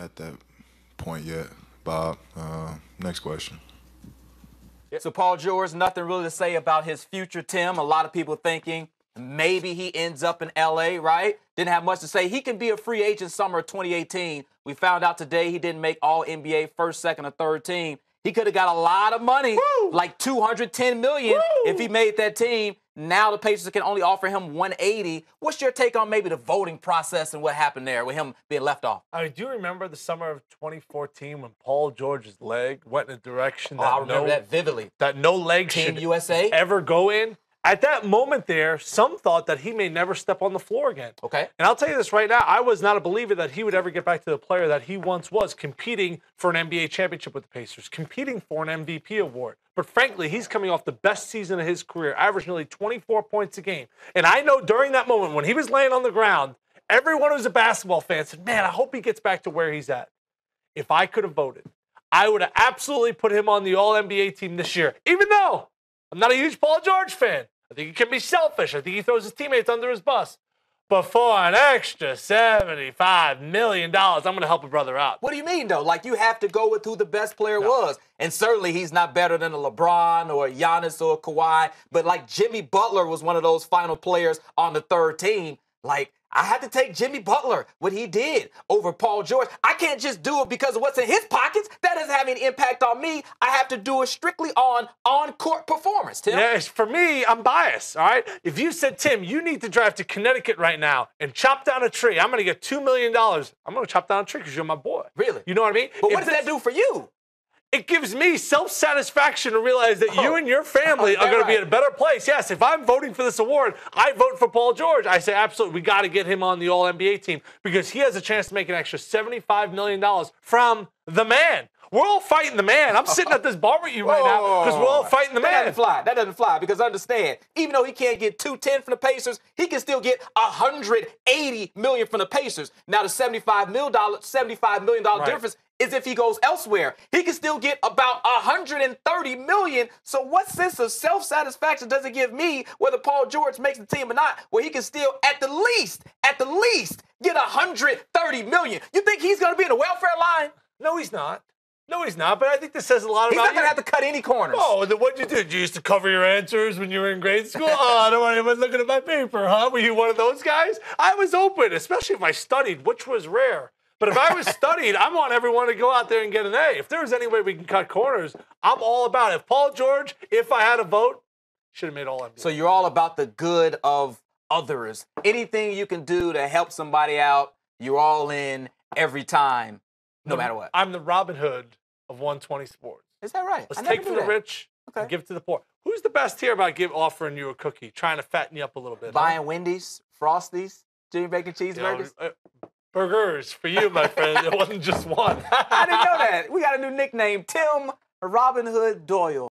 at that point yet, Bob. Next question. So Paul George, nothing really to say about his future, Tim. A lot of people thinking maybe he ends up in L.A., right? Didn't have much to say. He can be a free agent summer of 2018. We found out today he didn't make All-NBA first, second, or third team. He could have got a lot of money, like $210 million, if he made that team. Now the Pacers can only offer him $180. What's your take on maybe the voting process and what happened there with him being left off? I mean, do you remember the summer of 2014 when Paul George's leg went in a direction that I remember that vividly. That no leg Team should USA ever go in? At that moment there, some thought that he may never step on the floor again. Okay. And I'll tell you this right now, I was not a believer that he would ever get back to the player that he once was, competing for an NBA championship with the Pacers, competing for an MVP award. But frankly, he's coming off the best season of his career, averaging nearly 24 points a game. And I know during that moment when he was laying on the ground, everyone who's a basketball fan said, man, I hope he gets back to where he's at. If I could have voted, I would have absolutely put him on the All-NBA team this year, even though I'm not a huge Paul George fan. I think he can be selfish. I think he throws his teammates under his bus. But for an extra $75 million, I'm going to help a brother out. What do you mean, though? Like, you have to go with who the best player was. And certainly he's not better than a LeBron or a Giannis or a Kawhi. But, like, Jimmy Butler was one of those final players on the third team. Like, I had to take Jimmy Butler, what he did, over Paul George. I can't just do it because of what's in his pockets. That doesn't have any impact on me. I have to do it strictly on-court performance, Tim. Yes, for me, I'm biased, all right? If you said, Tim, you need to drive to Connecticut right now and chop down a tree, I'm going to get $2 million. I'm going to chop down a tree because you're my boy. Really? You know what I mean? But what does that do for you? It gives me self-satisfaction to realize that you and your family are going to be in a better place. Yes, if I'm voting for this award, I vote for Paul George. I say, absolutely, we got to get him on the All-NBA team because he has a chance to make an extra $75 million from the man. We're all fighting the man. I'm sitting at this bar with you right now because we're all fighting the man. That doesn't fly. That doesn't fly because understand, even though he can't get $210 from the Pacers, he can still get $180 million from the Pacers. Now the $75 million difference is if he goes elsewhere. He can still get about $130 million. So what sense of self-satisfaction does it give me whether Paul George makes the team or not, where he can still at the least get $130 million? You think he's going to be in the welfare line? No, he's not. No, he's not, but I think this says a lot about you. He's not going to have to cut any corners. Oh, then what'd you do? Did you used to cover your answers when you were in grade school? Oh, I don't want anyone looking at my paper, huh? Were you one of those guys? I was open, especially if I studied, which was rare. But if I was studied, I want everyone to go out there and get an A. If there's any way we can cut corners, I'm all about it. If Paul George, if I had a vote, should have made All-NBA. So you're all about the good of others. Anything you can do to help somebody out, you're all in every time, no matter what. I'm the Robin Hood of 120 Sports. Is that right? Let's take from the rich and give to the poor. Who's the best here about offering you a cookie, trying to fatten you up a little bit? Buying Wendy's, Frosties, Jimmy Bacon cheeseburgers? Burgers for you, my friend. It wasn't just one. I didn't know that. We got a new nickname, Tim Robin Hood Doyle.